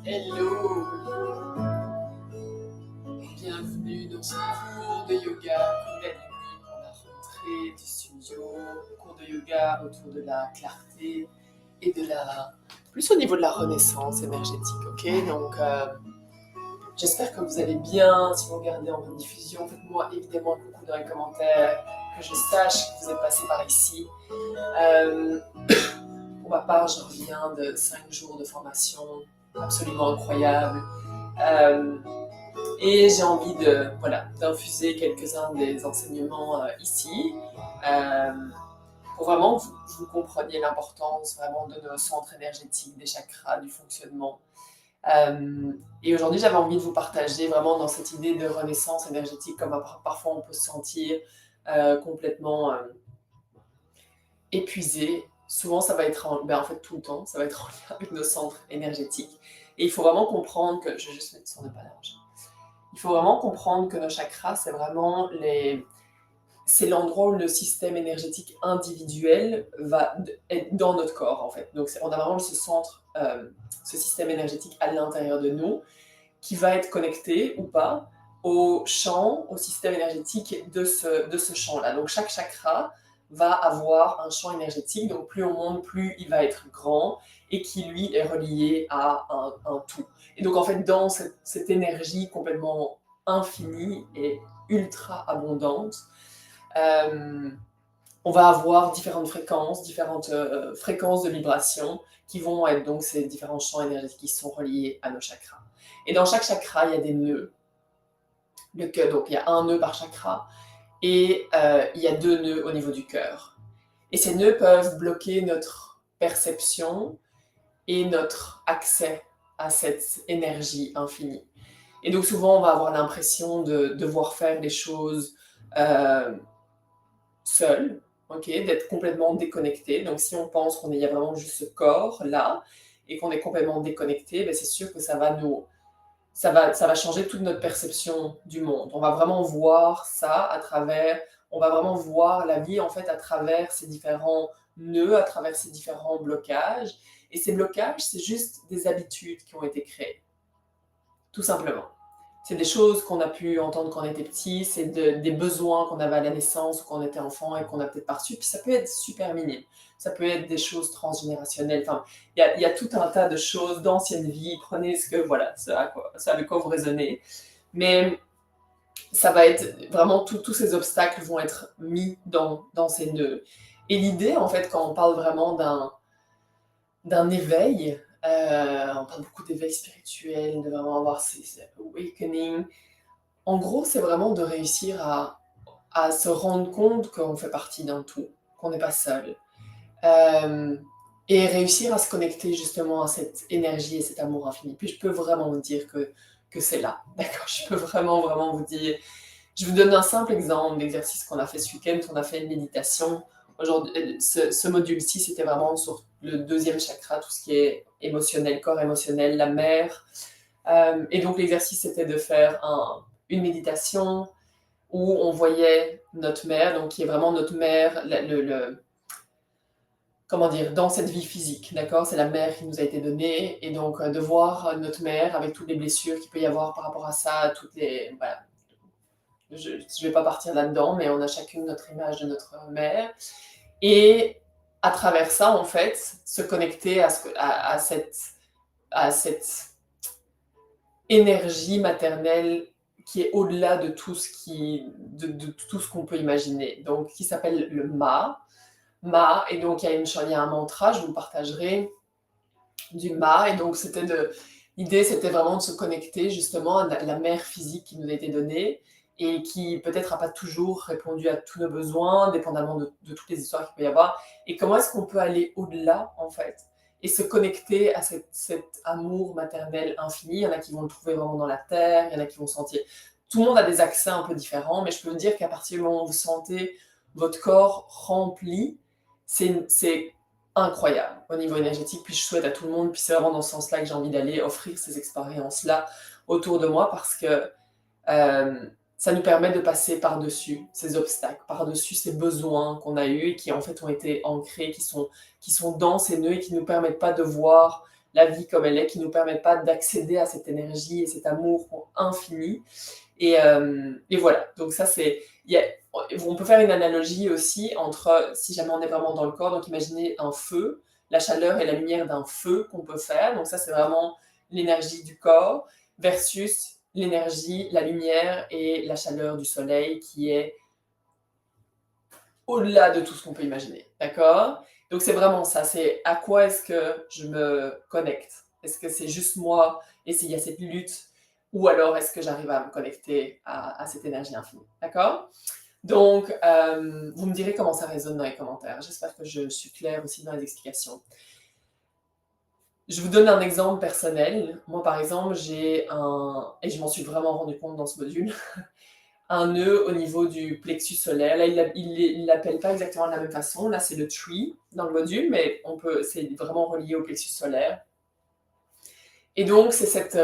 Hello, bienvenue dans ce cours de yoga Kundalini pour la rentrée du studio. Cours de yoga autour de la clarté et plus au niveau de la renaissance énergétique, ok? Donc, j'espère que vous allez bien. Si vous regardez en rediffusion, faites-moi évidemment un coucou dans les commentaires, que je sache que vous êtes passé par ici. Pour ma part, je reviens de 5 jours de formation absolument incroyable. Et j'ai envie d'infuser quelques-uns des enseignements ici, pour vraiment que vous compreniez l'importance vraiment de nos centres énergétiques, des chakras, du fonctionnement. Et aujourd'hui, j'avais envie de vous partager vraiment dans cette idée de renaissance énergétique, comme parfois on peut se sentir complètement épuisé. Souvent, ça va être en fait tout le temps, ça va être en lien avec nos centres énergétiques. Et il faut vraiment comprendre que, je vais juste mettre son dépannage. Il faut vraiment comprendre que nos chakras, c'est l'endroit où le système énergétique individuel va être dans notre corps, en fait. Donc, on a vraiment ce centre, ce système énergétique à l'intérieur de nous, qui va être connecté ou pas au champ, au système énergétique de ce champ-là. Donc, chaque chakra va avoir un champ énergétique, donc plus on monte, plus il va être grand, et qui, lui, est relié à un tout. Et donc, en fait, dans cette énergie complètement infinie et ultra abondante, on va avoir différentes fréquences de vibration qui vont être donc ces différents champs énergétiques qui sont reliés à nos chakras. Et dans chaque chakra, il y a des nœuds. Donc, il y a un nœud par chakra et il y a 2 nœuds au niveau du cœur. Et ces nœuds peuvent bloquer notre perception et notre accès à cette énergie infinie. Et donc souvent, on va avoir l'impression de devoir faire les choses seul, okay, d'être complètement déconnecté. Donc si on pense qu'il y a vraiment juste ce corps là et qu'on est complètement déconnecté, ben c'est sûr que ça va changer toute notre perception du monde. On va vraiment voir on va vraiment voir la vie en fait à travers ces différents nœuds, à travers ces différents blocages. Et ces blocages, c'est juste des habitudes qui ont été créées, tout simplement. C'est des choses qu'on a pu entendre quand on était petit, c'est des besoins qu'on avait à la naissance ou quand on était enfant et qu'on a peut-être pas reçus. Puis ça peut être super minime. Ça peut être des choses transgénérationnelles. Enfin, il y a tout un tas de choses d'anciennes vies. Prenez ce avec quoi vous raisonnez. Mais ça va être vraiment, tous ces obstacles vont être mis dans ces nœuds. Et l'idée, en fait, quand on parle vraiment d'un éveil, on parle beaucoup d'éveil spirituel, de vraiment avoir ces awakening. En gros, c'est vraiment de réussir à se rendre compte qu'on fait partie d'un tout, qu'on n'est pas seul. Et réussir à se connecter justement à cette énergie et cet amour infini. Puis je peux vraiment vous dire que c'est là, d'accord? Je peux vraiment, vraiment vous dire. Je vous donne un simple exemple d'exercice qu'on a fait ce week-end. On a fait une méditation. Aujourd'hui, ce module-ci, c'était vraiment sur le 2e chakra, tout ce qui est émotionnel, corps émotionnel, la mer. Et donc l'exercice, c'était de faire une méditation où on voyait notre mère, donc qui est vraiment notre mère, comment dire, dans cette vie physique, d'accord? C'est la mère qui nous a été donnée, et donc de voir notre mère avec toutes les blessures qu'il peut y avoir par rapport à ça, voilà. Je ne vais pas partir là-dedans, mais on a chacune notre image de notre mère, et à travers ça, en fait, se connecter à cette énergie maternelle qui est au-delà de tout de tout ce qu'on peut imaginer, donc qui s'appelle le Ma, et donc il y a un mantra, je vous le partagerai, du Ma, et donc l'idée c'était vraiment de se connecter justement à la mère physique qui nous a été donnée, et qui peut-être n'a pas toujours répondu à tous nos besoins, dépendamment de toutes les histoires qu'il peut y avoir, et comment est-ce qu'on peut aller au-delà en fait, et se connecter à cet amour maternel infini. Il y en a qui vont le trouver vraiment dans la terre, il y en a qui vont sentir... Tout le monde a des accès un peu différents, mais je peux vous dire qu'à partir du moment où vous sentez votre corps rempli, c'est incroyable au niveau énergétique. Puis je souhaite à tout le monde, puis c'est vraiment dans ce sens-là que j'ai envie d'aller offrir ces expériences-là autour de moi, parce que ça nous permet de passer par-dessus ces obstacles, par-dessus ces besoins qu'on a eus et qui en fait ont été ancrés, qui sont dans ces nœuds et qui ne nous permettent pas de voir la vie comme elle est, qui ne nous permettent pas d'accéder à cette énergie et cet amour infini. Et voilà, donc ça c'est... On peut faire une analogie aussi entre, si jamais on est vraiment dans le corps, donc imaginez un feu, la chaleur et la lumière d'un feu qu'on peut faire, donc ça c'est vraiment l'énergie du corps, versus l'énergie, la lumière et la chaleur du soleil qui est au-delà de tout ce qu'on peut imaginer, d'accord? Donc c'est vraiment ça, c'est à quoi est-ce que je me connecte? Est-ce que c'est juste moi et s'il y a cette lutte? Ou alors est-ce que j'arrive à me connecter à cette énergie infinie, d'accord? Donc, vous me direz comment ça résonne dans les commentaires. J'espère que je suis claire aussi dans les explications. Je vous donne un exemple personnel. Moi, par exemple, j'ai et je m'en suis vraiment rendu compte dans ce module, un nœud au niveau du plexus solaire. Là, il ne l'appelle pas exactement de la même façon. Là, c'est le tree dans le module, mais c'est vraiment relié au plexus solaire. Et donc, c'est cette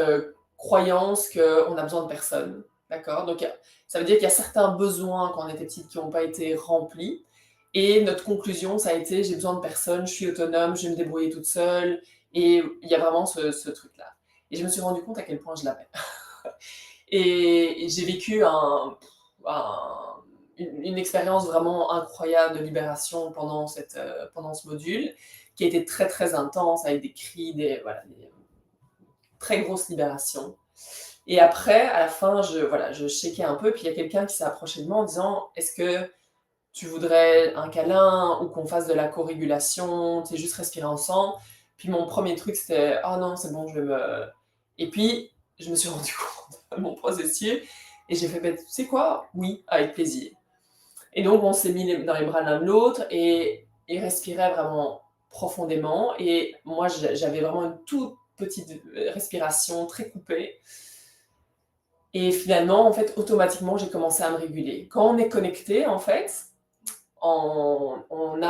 croyance qu'on a besoin de personne. D'accord? Donc, ça veut dire qu'il y a certains besoins quand on était petite qui n'ont pas été remplis. Et notre conclusion, ça a été j'ai besoin de personne, je suis autonome, je vais me débrouiller toute seule. Et il y a vraiment ce truc-là. Et je me suis rendu compte à quel point je l'avais. Et j'ai vécu une expérience vraiment incroyable de libération pendant ce module, qui a été très très intense, avec des cris, des très grosses libérations. Et après, à la fin, je checkais un peu, puis il y a quelqu'un qui s'est approché de moi en disant est-ce que tu voudrais un câlin ou qu'on fasse de la co-régulation, tu sais, juste respirer ensemble. Puis mon premier truc, c'était oh non, c'est bon, je vais me. Et puis, je me suis rendu compte de mon processus et j'ai fait ben, tu sais quoi? Oui, avec plaisir. Et donc, on s'est mis dans les bras l'un de l'autre et respirait vraiment profondément. Et moi, j'avais vraiment une toute petite respiration très coupée. Et finalement, en fait, automatiquement, j'ai commencé à me réguler. Quand on est connecté, en fait, il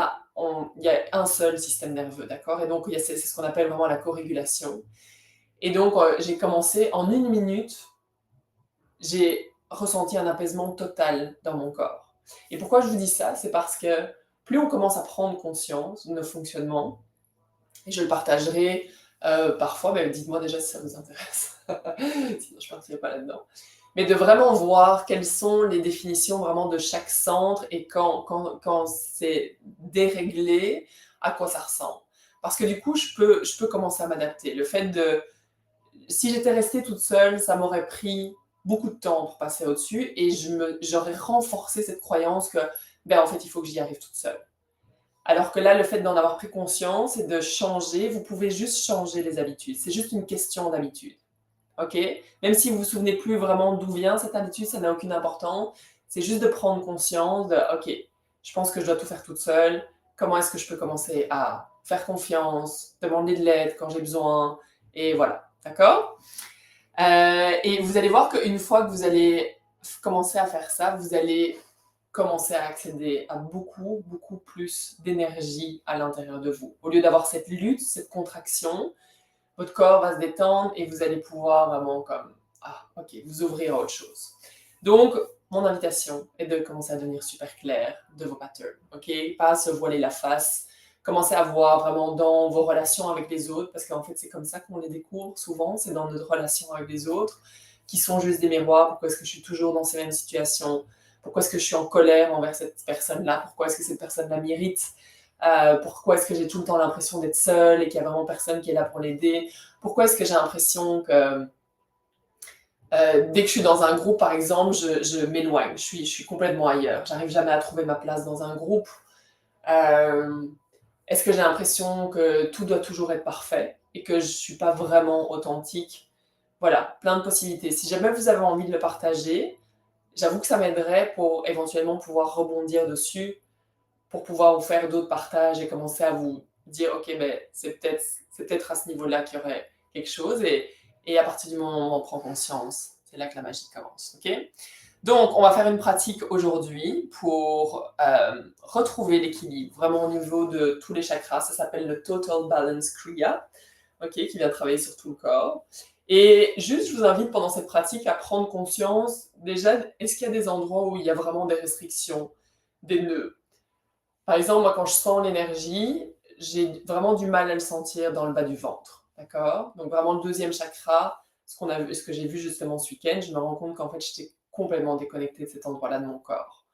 y a un seul système nerveux, d'accord? Et donc, c'est ce qu'on appelle vraiment la co-régulation. Et donc, j'ai commencé en 1 minute, j'ai ressenti un apaisement total dans mon corps. Et pourquoi je vous dis ça? C'est parce que plus on commence à prendre conscience de nos fonctionnements, et je le partagerai parfois, mais dites-moi déjà si ça vous intéresse, sinon je ne partirai pas là-dedans. Mais de vraiment voir quelles sont les définitions vraiment de chaque centre et quand c'est déréglé, à quoi ça ressemble. Parce que du coup, je peux commencer à m'adapter. Le fait de... Si j'étais restée toute seule, ça m'aurait pris beaucoup de temps pour passer au-dessus et j'aurais renforcé cette croyance que, ben en fait, il faut que j'y arrive toute seule. Alors que là, le fait d'en avoir pris conscience et de changer, vous pouvez juste changer les habitudes. C'est juste une question d'habitude. Ok? Même si vous vous souvenez plus vraiment d'où vient cette habitude, ça n'a aucune importance. C'est juste de prendre conscience de, ok, je pense que je dois tout faire toute seule. Comment est-ce que je peux commencer à faire confiance, demander de l'aide quand j'ai besoin, et voilà. D'accord? Et vous allez voir qu'une fois que vous allez commencer à faire ça, vous allez commencer à accéder à beaucoup, beaucoup plus d'énergie à l'intérieur de vous. Au lieu d'avoir cette lutte, cette contraction, votre corps va se détendre et vous allez pouvoir vraiment comme, ah, ok, vous ouvrir à autre chose. Donc, mon invitation est de commencer à devenir super clair de vos patterns, ok? Pas se voiler la face, commencer à voir vraiment dans vos relations avec les autres, parce qu'en fait, c'est comme ça qu'on les découvre souvent, c'est dans notre relation avec les autres, qui sont juste des miroirs. Pourquoi est-ce que je suis toujours dans ces mêmes situations? Pourquoi est-ce que je suis en colère envers cette personne-là? Pourquoi est-ce que cette personne-là m'irrite? Pourquoi est-ce que j'ai tout le temps l'impression d'être seule et qu'il n'y a vraiment personne qui est là pour l'aider? Pourquoi est-ce que j'ai l'impression que dès que je suis dans un groupe, par exemple, je m'éloigne, je suis complètement ailleurs, j'arrive jamais à trouver ma place dans un groupe? Euh, Est-ce que j'ai l'impression que tout doit toujours être parfait et que je ne suis pas vraiment authentique? Voilà, plein de possibilités. Si jamais vous avez envie de le partager, j'avoue que ça m'aiderait pour éventuellement pouvoir rebondir dessus, pour pouvoir vous faire d'autres partages et commencer à vous dire, ok, ben, c'est peut-être à ce niveau-là qu'il y aurait quelque chose. Et à partir du moment où on prend conscience, c'est là que la magie commence. Ok? Donc, on va faire une pratique aujourd'hui pour retrouver l'équilibre, vraiment au niveau de tous les chakras. Ça s'appelle le Total Balance Kriya, okay, qui vient travailler sur tout le corps. Et juste, je vous invite pendant cette pratique à prendre conscience, déjà, est-ce qu'il y a des endroits où il y a vraiment des restrictions, des nœuds? Par exemple, moi, quand je sens l'énergie, j'ai vraiment du mal à le sentir dans le bas du ventre. d'accord? Donc vraiment le deuxième chakra, ce que j'ai vu justement ce week-end, je me rends compte qu'en fait, j'étais complètement déconnectée de cet endroit-là de mon corps.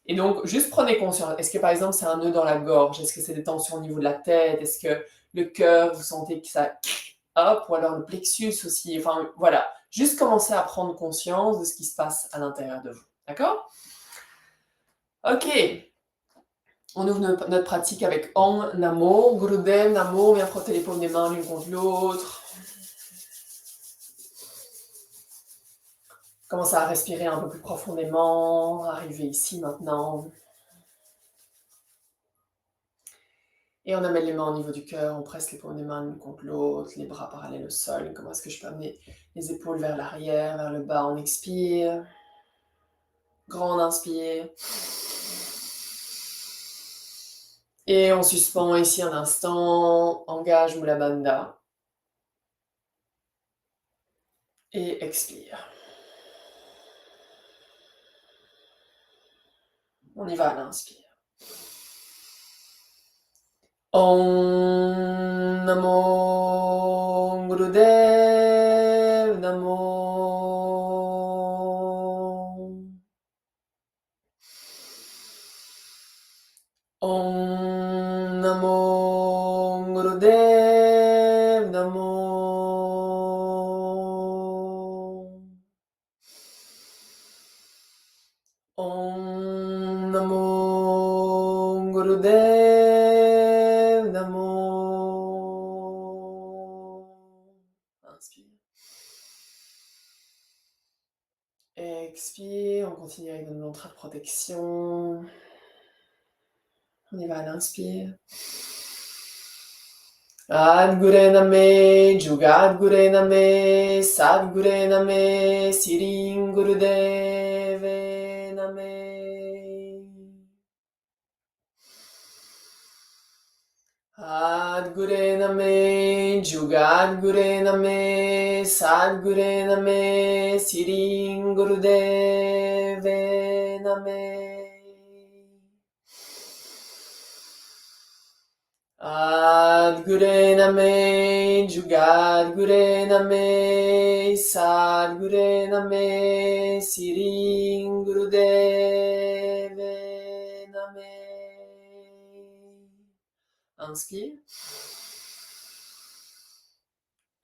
Et donc, juste prenez conscience. Est-ce que par exemple, c'est un nœud dans la gorge? Est-ce que c'est des tensions au niveau de la tête? Est-ce que le cœur, vous sentez que ça hop, ou alors le plexus aussi? Enfin, voilà. Juste commencer à prendre conscience de ce qui se passe à l'intérieur de vous. D'accord? Ok. On ouvre notre pratique avec Om Namo, Gurudev Namo. On vient frotter les paumes des mains l'une contre l'autre. Commencez à respirer un peu plus profondément. Arrivez ici maintenant. Et on amène les mains au niveau du cœur, on presse les paumes des mains l'une contre l'autre, les bras parallèles au sol. Comment est-ce que je peux amener les épaules vers l'arrière, vers le bas? On expire. Grand inspire. Et on suspend ici un instant. Engage Mula Bandha. Et expire. On y va à l'inspire. Om Namo Gurudev Namo. Om Namo Gurudev Namo. Om Namo Gurudev Namo. Inspire. Expire, on continue avec notre mantra de protection. On y va à l'inspire. Adgure Name, Jugadgure Name, Sadgure Name, Sirin Gurudeve Name. Adgure Name, Jugadgure Name, Sadgure Name, Sirin Gurudeve Name. Adgure Name, Jugadgure Name, Sadgure Name, Sirin Gurudeve Name. Inspire.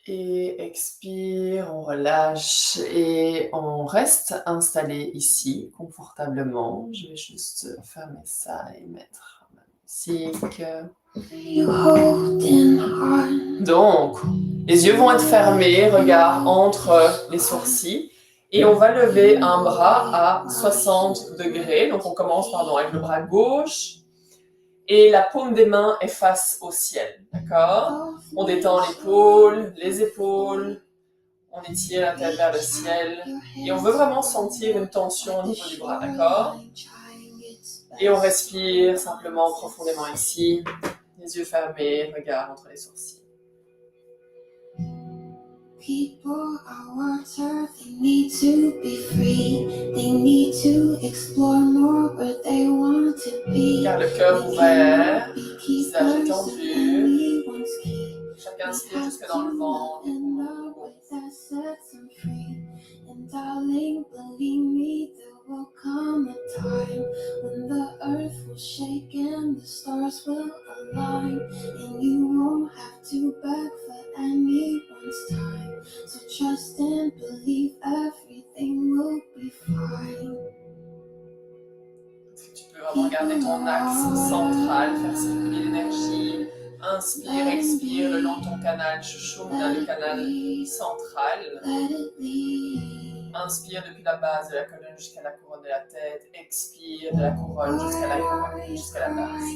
Et expire, on relâche et on reste installé ici confortablement. Je vais juste fermer ça et mettre ma musique. Donc, les yeux vont être fermés, regard entre les sourcils. Et on va lever un bras à 60 degrés. Donc on commence avec le bras gauche. Et la paume des mains est face au ciel, d'accord? On détend les épaules, on étire la tête vers le ciel. Et on veut vraiment sentir une tension au niveau du bras, d'accord? Et on respire simplement profondément ici, les yeux fermés, regard entre les sourcils. People are water, they need to be free, they need to explore more where they want to be. Car le cœur ouvert, visage étendu, chaque inspire jusque dans le ventre. And darling, believe me, there will come a time when the earth will shake and the stars will align, and you won't have to beg for anyone's time. So trust and believe everything will be fine. Est-ce que tu peux vraiment garder ton axe central, faire circuler l'énergie? Inspire, expire le long de ton canal Sushumna, le canal central. Inspire depuis la base de la colonne jusqu'à la couronne de la tête. Expire de la couronne jusqu'à la couronne, jusqu'à la base.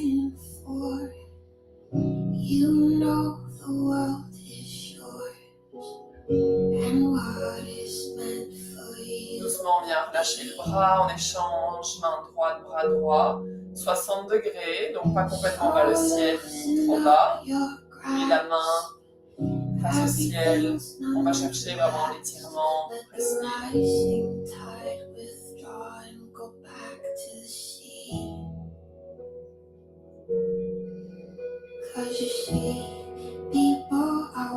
You know the world is yours, and what is meant for you. Doucement, on vient relâcher le bras, on échange, main droite, bras droit, 60 degrés, donc pas complètement vers le ciel ni trop bas. Et la main face au ciel, on va chercher vraiment l'étirement, respire. Cause you see, people are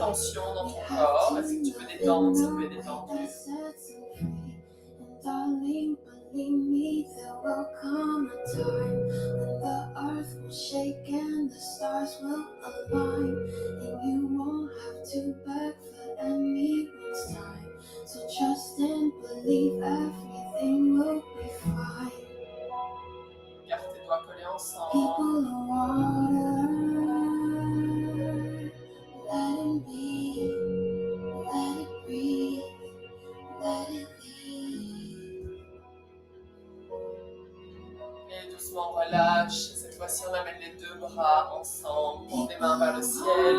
tension dans ton corps. Est-ce que tu peux détendre si tu es détendu? Darling, believe me, there will come a time when the earth will shake and the stars will align, and you won't have to beg for anyone's time. So trust and believe everything will be fine. Garde tes doigts collés ensemble. People are water, let it be, let it breathe, let it leave. Et doucement relâche. Cette fois-ci, on amène les deux bras ensemble. Prends les mains vers le ciel.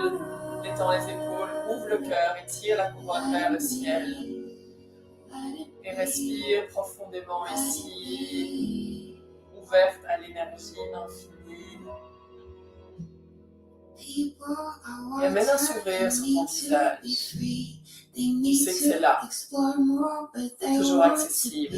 Détends les épaules. Ouvre le cœur et tire la couronne vers le ciel. Et respire profondément ici. Ouverte à l'énergie infinie. Et amène un sourire sur ton visage. Tu sais que c'est là, toujours accessible.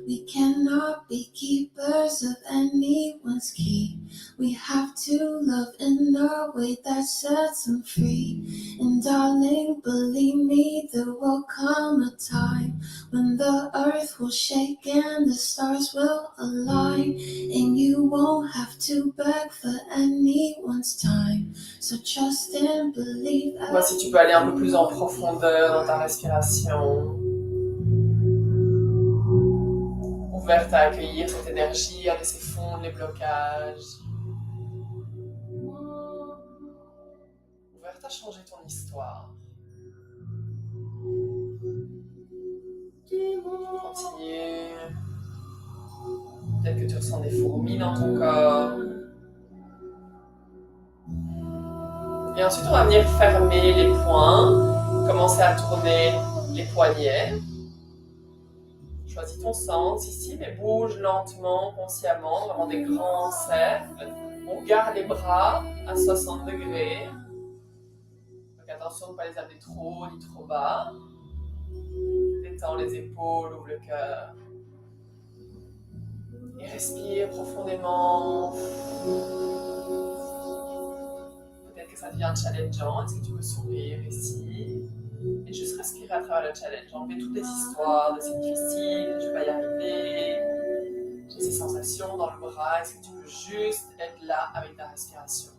We cannot be keepers of anyone's key. We have to love in a way that sets them free. And darling, believe me, there will come a time when the earth will shake and the stars will align, and you won't have to beg for anyone's time. So trust and believe. Voici, tu peux aller un peu plus en profondeur dans ta respiration. Ouverte à accueillir cette énergie, à laisser fondre les blocages. Ouverte à changer ton histoire. Continue. Peut-être que tu ressens des fourmis dans ton corps. Et ensuite, on va venir fermer les poings. Commencer à tourner les poignets. Choisis ton centre ici, mais bouge lentement, consciemment, vraiment des grands cercles. On garde les bras à 60 degrés. Donc attention de ne pas les amener trop haut ni trop bas. Détends les épaules, ouvre le cœur. Et respire profondément. Peut-être que ça devient challengeant. Est-ce que tu peux sourire ici? Et juste respirer à travers le challenge. Enlever toutes les histoires de c'est difficile, je vais pas y arriver. J'ai ces sensations dans le bras. Est-ce que tu peux juste être là avec ta respiration?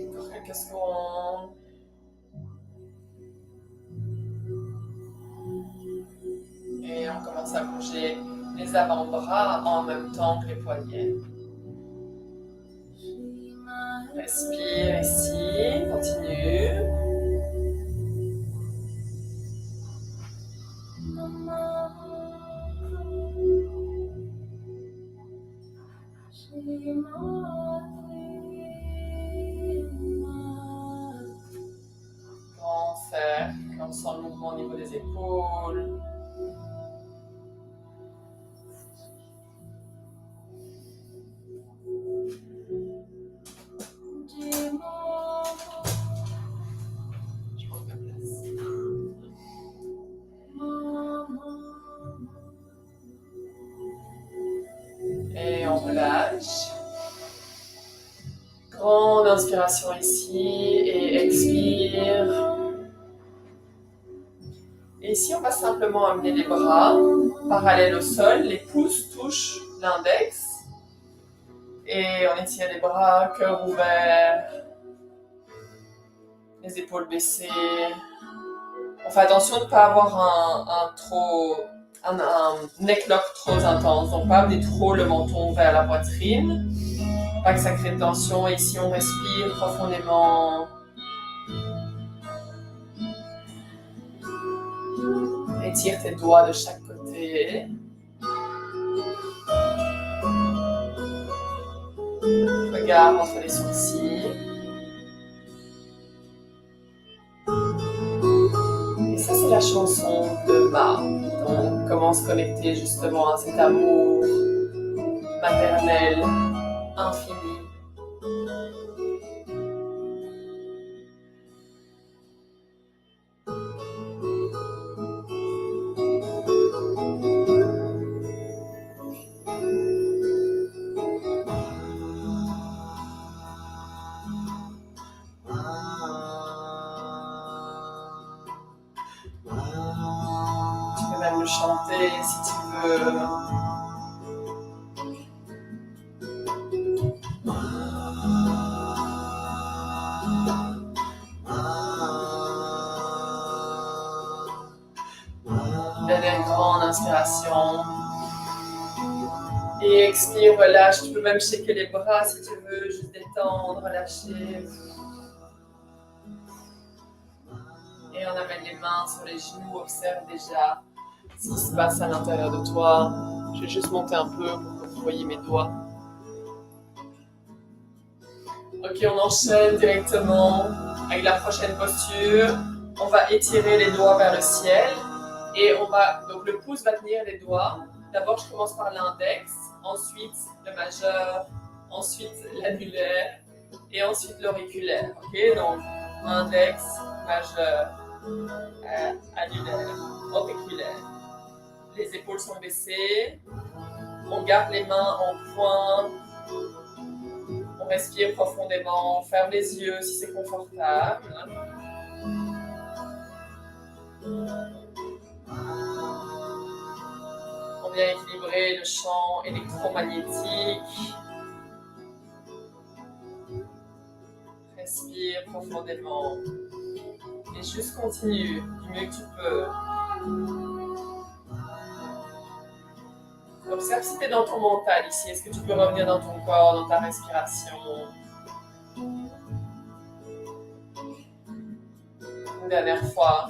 Encore quelques secondes. Et on commence à bouger les avant-bras en même temps que les poignets. Respire ici, continue. Grand cercle, on sent le mouvement au niveau des épaules. Je prends ma place. Et on relâche. Grande inspiration ici et expire. Et ici, on va simplement amener les bras parallèles au sol. Les pouces touchent l'index. Et on étire les bras, cœur ouvert. Les épaules baissées. On fait attention de ne pas avoir un neck lock trop intense. Donc, pas amener trop le menton vers la poitrine. Pas que ça crée de tension. Et ici, on respire profondément. Étire tes doigts de chaque côté. Regarde entre les sourcils. Et ça, c'est la chanson de Ma. Donc, comment se connecter justement à cet amour maternel, infini. veux. Dernière grande inspiration. Et expire, relâche. Tu peux même checker les bras si tu veux, juste détendre, relâcher. Et on amène les mains sur les genoux, observe déjà ce qui se passe à l'intérieur de toi. Je vais juste monter un peu pour que vous voyez mes doigts. Ok, on enchaîne directement avec la prochaine posture. On va étirer les doigts vers le ciel. Et on va, donc le pouce va tenir les doigts. D'abord, je commence par l'index, ensuite le majeur, ensuite l'annulaire et ensuite l'auriculaire. Ok, donc index, majeur, annulaire, auriculaire. Les épaules sont baissées. On garde les mains en pointe. On respire profondément. On ferme les yeux si c'est confortable. On vient équilibrer le champ électromagnétique. Respire profondément. Et juste continue du mieux que tu peux. Observe si tu es dans ton mental ici. Est-ce que tu peux revenir dans ton corps, dans ta respiration? Une dernière fois.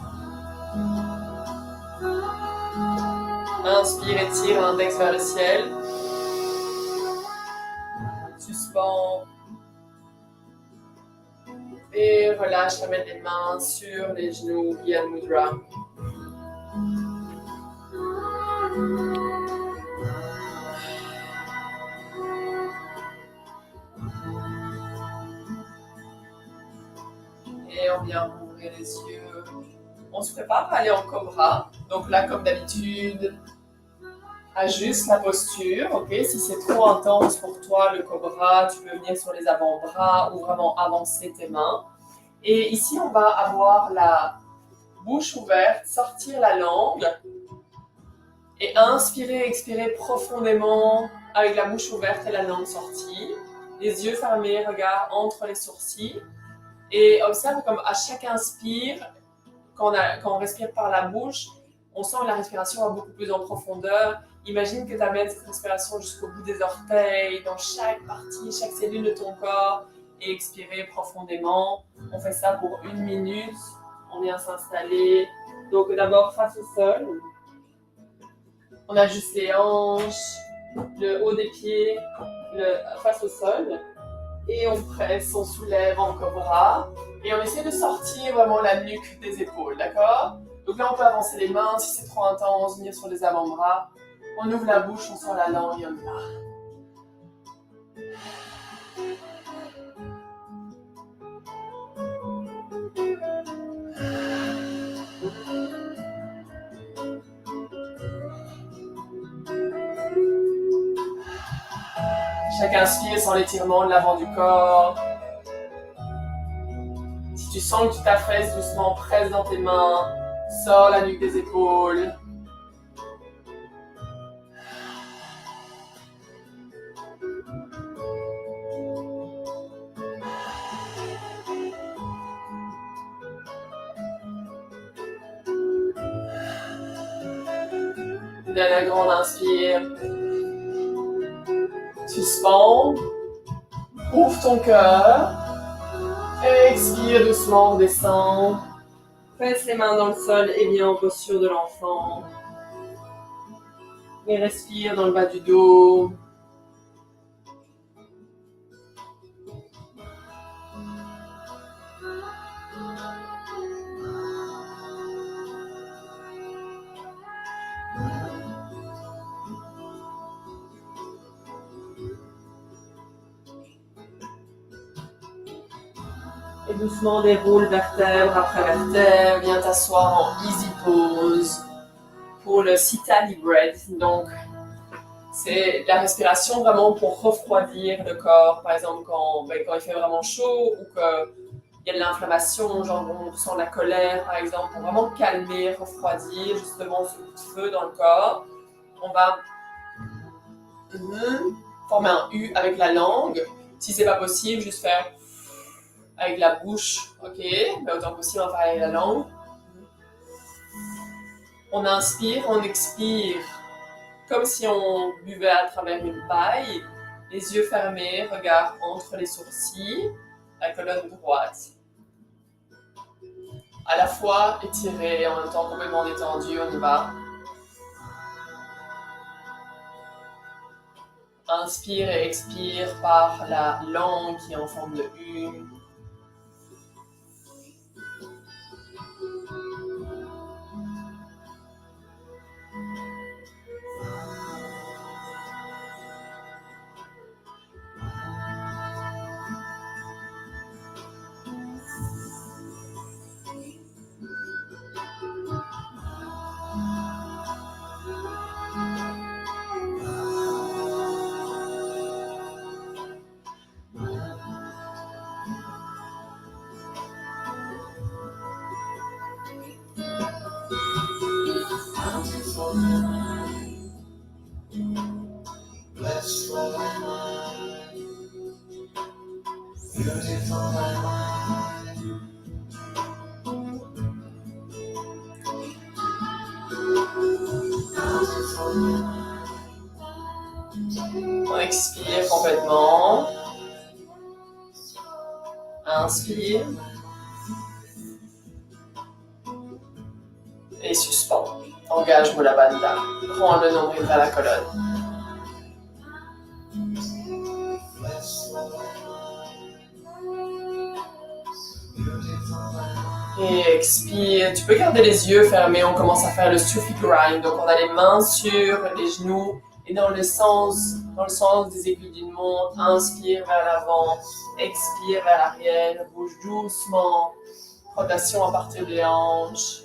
Inspire, étire l'index vers le ciel. Suspends. Et relâche, ramène les mains sur les genoux, Gyan Mudra. Et on vient ouvrir les yeux. On se prépare à aller en cobra. Donc là, comme d'habitude, ajuste la posture. Okay? Si c'est trop intense pour toi, le cobra, tu peux venir sur les avant-bras ou vraiment avancer tes mains. Et ici, on va avoir la bouche ouverte, sortir la langue et inspirer, expirer profondément avec la bouche ouverte et la langue sortie. Les yeux fermés, regard entre les sourcils. Et observe comme à chaque inspire, quand on respire par la bouche, on sent que la respiration va beaucoup plus en profondeur. Imagine que tu amènes cette respiration jusqu'au bout des orteils, dans chaque partie, chaque cellule de ton corps, et expirer profondément. On fait ça pour 1 minute. On vient s'installer. Donc d'abord face au sol. On ajuste les hanches, le haut des pieds, face au sol. Et on presse, on soulève en cobra. Et on essaie de sortir vraiment la nuque des épaules, d'accord? Donc là, on peut avancer les mains si c'est trop intense, venir sur les avant-bras. On ouvre la bouche, on sent la langue et on y va. Chaque inspire sent l'étirement de l'avant du corps. Si tu sens que tu t'affaisses doucement, presse dans tes mains, sors la nuque des épaules. Dernière grande inspire. Suspends. Ouvre ton cœur. Expire doucement, redescends. Presse les mains dans le sol et viens en posture de l'enfant. Et respire dans le bas du dos. Et doucement déroule vertèbre après vertèbre. Viens t'asseoir en easy pose pour le Sita Libre. Donc, c'est la respiration vraiment pour refroidir le corps. Par exemple, quand il fait vraiment chaud ou qu'il y a de l'inflammation, genre on ressent de la colère, par exemple, pour vraiment calmer, refroidir justement ce coup de feu dans le corps. on va former un U avec la langue. Si c'est pas possible, juste faire avec la bouche, ok? Mais autant possible, on va faire avec la langue. On inspire, on expire, comme si on buvait à travers une paille. Les yeux fermés, regard entre les sourcils, la colonne droite. À la fois étiré, en même temps complètement détendu, on y va. Inspire et expire par la langue qui est en forme de U. On expire complètement. Inspire. Et suspends. Engage Mula Bandha. Prends le nombril vers la colonne. Et expire. Tu peux garder les yeux fermés. On commence à faire le Sufi Grind. Donc on a les mains sur les genoux et dans le sens des aiguilles d'une montre. Inspire vers l'avant. Expire vers l'arrière. Bouge doucement. Rotation à partir des hanches.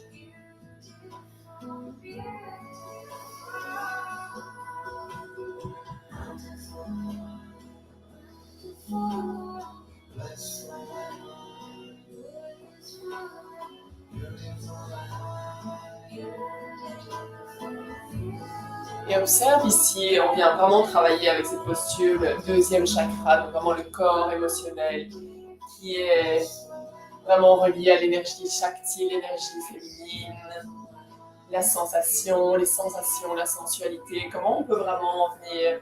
Et observe ici, on vient vraiment travailler avec cette posture, le deuxième chakra, donc vraiment le corps émotionnel, qui est vraiment relié à l'énergie Shakti, l'énergie féminine, la sensation, les sensations, la sensualité. Comment on peut vraiment venir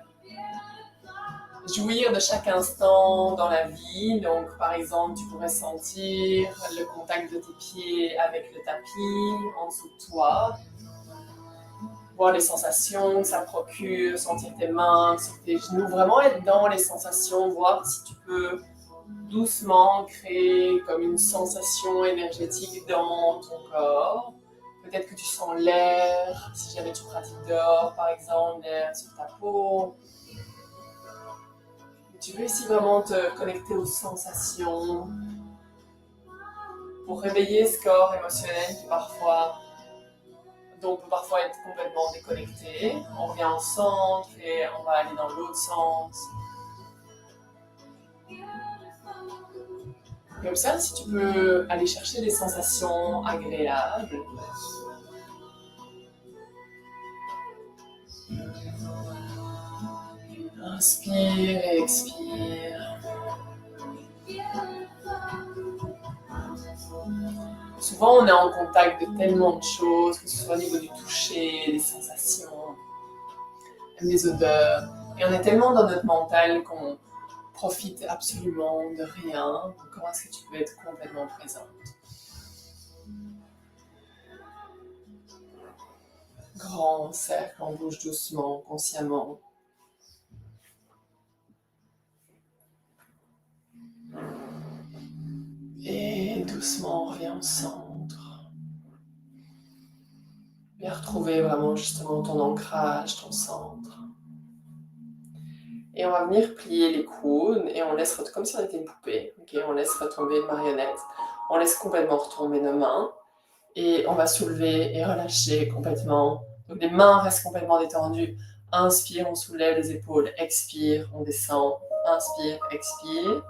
jouir de chaque instant dans la vie. Donc, par exemple, tu pourrais sentir le contact de tes pieds avec le tapis en dessous de toi. Voir les sensations que ça procure, sentir tes mains sur tes genoux, vraiment être dans les sensations, voir si tu peux doucement créer comme une sensation énergétique dans ton corps. Peut-être que tu sens l'air, si jamais tu pratiques dehors par exemple, l'air sur ta peau. Tu veux ici vraiment te connecter aux sensations pour réveiller ce corps émotionnel qui parfois donc peut parfois être complètement déconnecté. On revient au centre et on va aller dans l'autre sens. Et observe si tu peux aller chercher des sensations agréables. Inspire et expire. Souvent, on est en contact de tellement de choses, que ce soit au niveau du toucher, des sensations, même des odeurs. Et on est tellement dans notre mental qu'on profite absolument de rien. Donc, comment est-ce que tu peux être complètement présente? Grand cercle, on bouge doucement, consciemment. Et doucement, on revient au centre. Bien retrouver vraiment justement ton ancrage, ton centre. Et on va venir plier les coudes et on laisse, comme si on était une poupée. Okay, on laisse retomber une marionnette. On laisse complètement retomber nos mains. Et on va soulever et relâcher complètement. Donc les mains restent complètement détendues. Inspire, on soulève les épaules. Expire, on descend. Inspire, expire.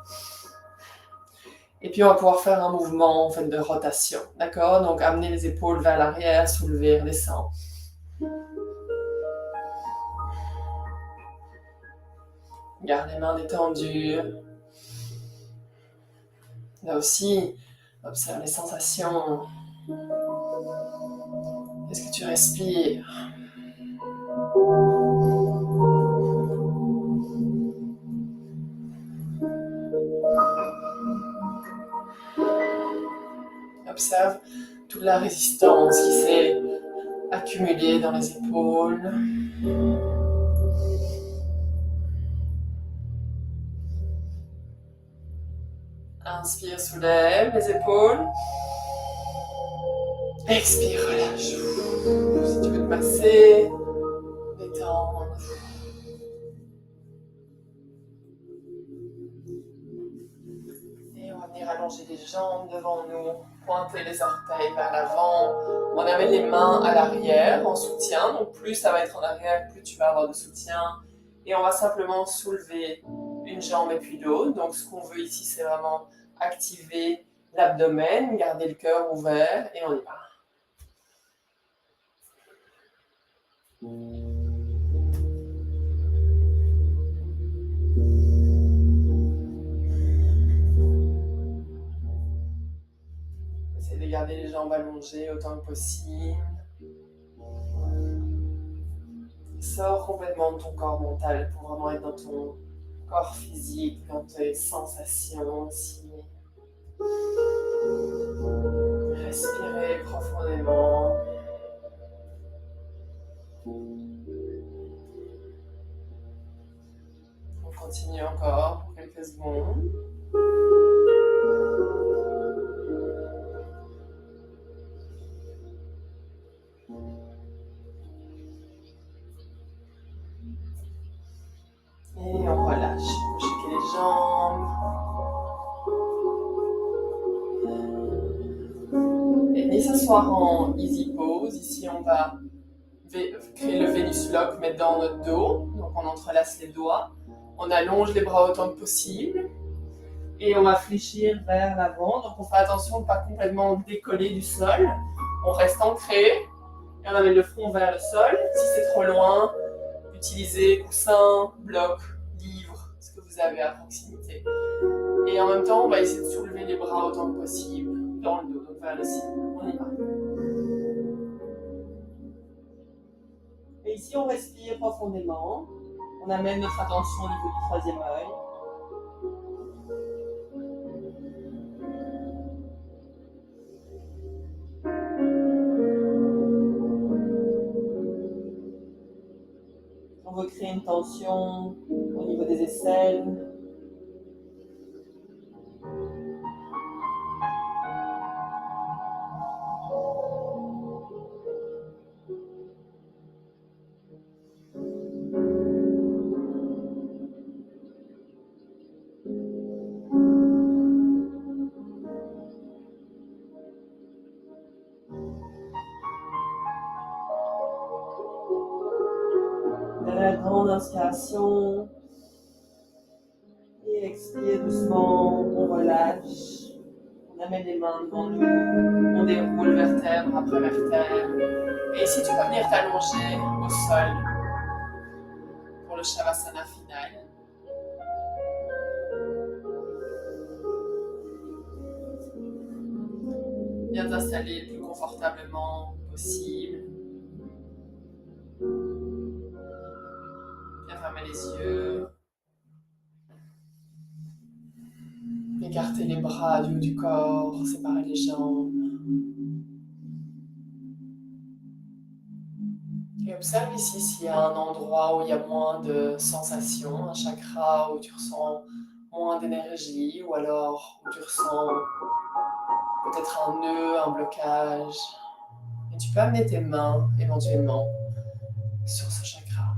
Et puis on va pouvoir faire un mouvement en fait, de rotation. D'accord? Donc amener les épaules vers l'arrière, soulever, redescendre. Garde les mains détendues. Là aussi, observe les sensations. Est-ce que tu respires? Observe toute la résistance qui s'est accumulée dans les épaules. Inspire, soulève les épaules. Expire, relâche. Si tu veux te masser, détendre. Et on va venir allonger les jambes devant nous, pointer les orteils vers l'avant. On amène les mains à l'arrière en soutien. Donc plus ça va être en arrière, plus tu vas avoir de soutien. Et on va simplement soulever une jambe et puis l'autre. Donc ce qu'on veut ici, c'est vraiment activer l'abdomen, garder le cœur ouvert et on y va. Essaye de garder les jambes allongées autant que possible. Sors complètement de ton corps mental pour vraiment être dans ton corps physique, dans tes sensations aussi. Respirez profondément. On continue encore pour quelques secondes. Et on relâche. On checker les jambes. Et venez s'asseoir en easy pose. Ici, on va créer le Venus Lock, mettre dans notre dos. Donc, on entrelace les doigts. On allonge les bras autant que possible. Et on va fléchir vers l'avant. Donc, on fait attention de ne pas complètement décoller du sol. On reste ancré. Et on amène le front vers le sol. Si c'est trop loin, utilisez coussin, bloc, livre, ce que vous avez à proximité. Et en même temps, on va essayer de soulever les bras autant que possible dans le dos, donc vers le ciel. On y va. Et ici, on respire profondément. On amène notre attention au niveau du troisième œil. On veut créer une tension au niveau des aisselles. La grande inspiration et expire doucement, on relâche, on amène les mains devant nous, on déroule vertèbre après vertèbre. Et si tu peux venir t'allonger au sol pour le Shavasana final. Viens t'installer le plus confortablement possible. Viens fermer les yeux. Écarter les bras du haut du corps, séparer les jambes. Et observe ici s'il y a un endroit où il y a moins de sensations, un chakra où tu ressens moins d'énergie, ou alors où tu ressens peut-être un nœud, un blocage. Et tu peux amener tes mains éventuellement sur ce chakra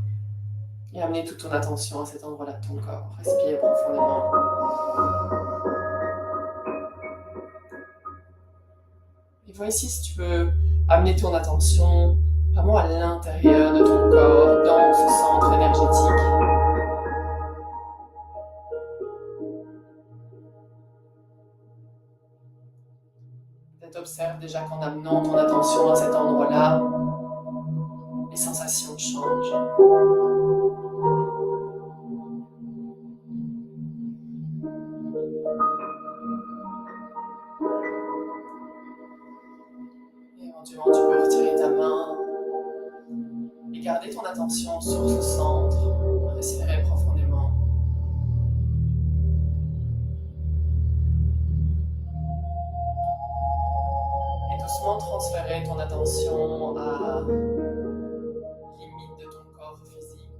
et amener toute ton attention à cet endroit-là de ton corps. Respire profondément. Et vois ici si tu peux amener ton attention vraiment à l'intérieur de ton corps, dans ce centre énergétique. Peut-être observe déjà qu'en amenant ton attention à cet endroit-là, les sensations changent. attention sur ce centre. Respirez profondément. Et doucement transférer ton attention à limite de ton corps physique,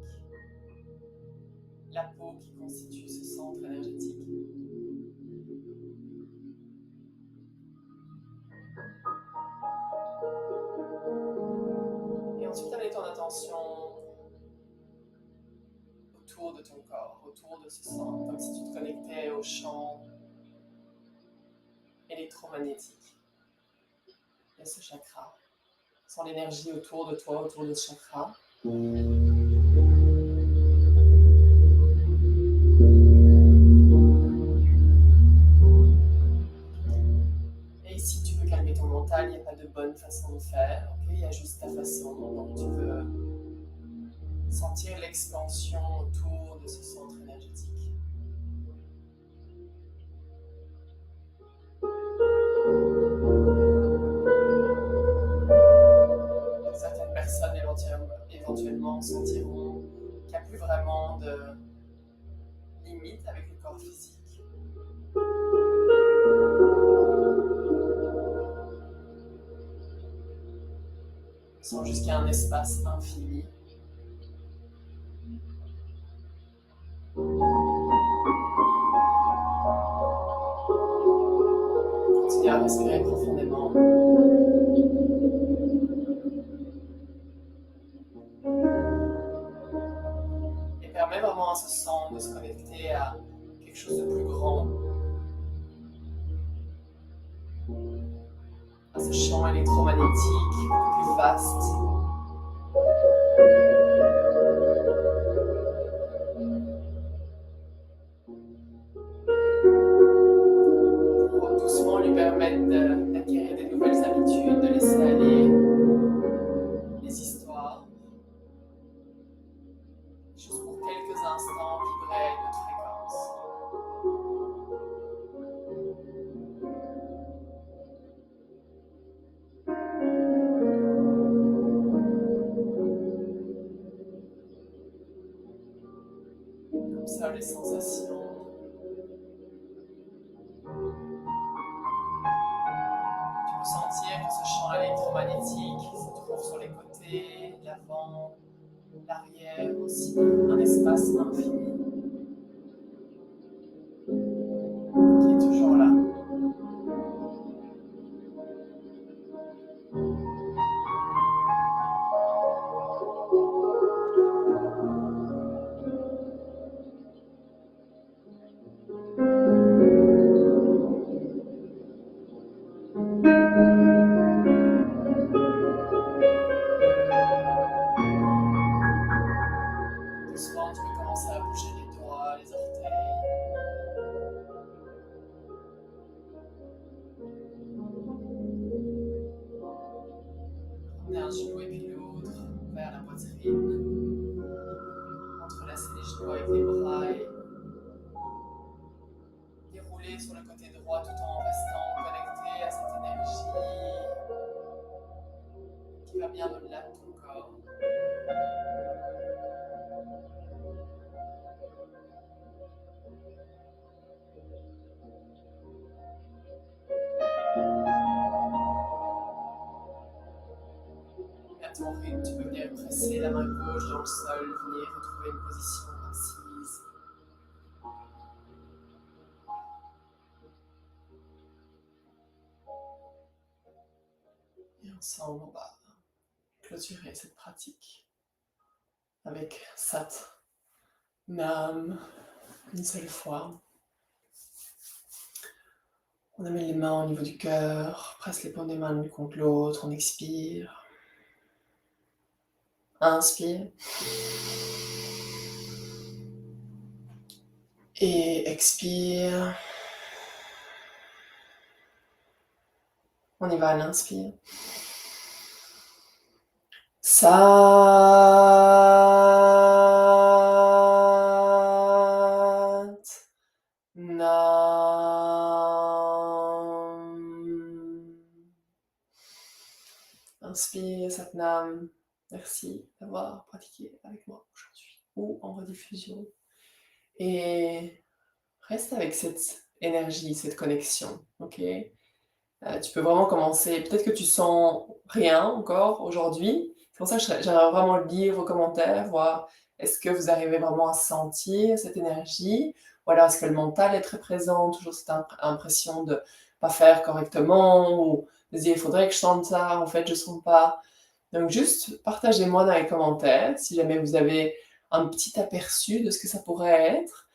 la peau qui constitue ce centre énergétique. Et ensuite, amener ton attention autour de ton corps, autour de ce centre, comme si tu te connectais au champ électromagnétique de ce chakra. Sans l'énergie autour de toi, autour de ce chakra. Et ici, tu peux calmer ton mental, il n'y a pas de bonne façon de faire, okay? Il y a juste ta façon. Donc tu peux sentir l'expansion autour de ce centre énergétique. Certaines personnes éventuellement sentiront qu'il n'y a plus vraiment de limite avec le corps physique. Ils sont juste qu'il y a un espace infini. Continuez à respirer profondément. Et permet vraiment à ce centre de se connecter à quelque chose de plus grand. À ce champ électromagnétique beaucoup plus vaste. Pour doucement lui permettre d'acquérir des nouvelles habitudes, de laisser aller les histoires. Juste pour quelques instants vibrer une autre fréquence. Observe les sensations. Tu peux sentir que ce champ électromagnétique se trouve sur les côtés, l'avant, l'arrière aussi, un espace infini qui est toujours là. Doucement, tu peux commencer à bouger les doigts, les orteils. Ramener un genou et puis l'autre vers la poitrine. Entrelacer les genoux avec les bras et dérouler sur le côté droit tout en restant connecté à cette énergie qui va bien au-delà de ton corps. Et à ton rythme, tu peux venir presser la main gauche dans le sol, venir retrouver une position assise. Et ensemble, on va clôturer cette pratique avec Sat Nam une seule fois. On amène les mains au niveau du cœur, presse les paumes des mains l'une contre l'autre, on expire. Inspire. Et expire. On y va à l'inspire. Sat Nam. Inspire, Sat Nam. Merci d'avoir pratiqué avec moi aujourd'hui ou en rediffusion. Et reste avec cette énergie, cette connexion, OK? Tu peux vraiment commencer peut-être que tu sens rien encore aujourd'hui. C'est pour ça que j'aimerais vraiment lire vos commentaires, voir est-ce que vous arrivez vraiment à sentir cette énergie? Ou alors est-ce que le mental est très présent, toujours cette impression de pas faire correctement ou de se dire: «Il faudrait que je sente ça, en fait je sens pas». Donc juste partagez-moi dans les commentaires si jamais vous avez un petit aperçu de ce que ça pourrait être.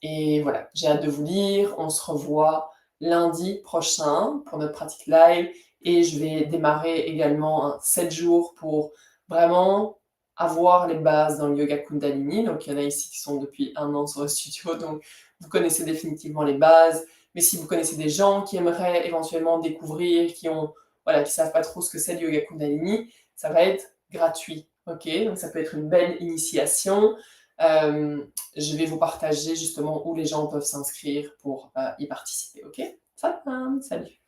Et voilà, j'ai hâte de vous lire. On se revoit lundi prochain pour notre pratique live et je vais démarrer également un 7 jours pour vraiment avoir les bases dans le yoga Kundalini. Donc il y en a ici qui sont depuis 1 an sur le studio, donc vous connaissez définitivement les bases. Mais si vous connaissez des gens qui aimeraient éventuellement découvrir, qui ont voilà, qui savent pas trop ce que c'est le yoga Kundalini, ça va être gratuit, ok? Donc ça peut être une belle initiation. Euh, je vais vous partager justement où les gens peuvent s'inscrire pour y participer, ok? Ça, salut!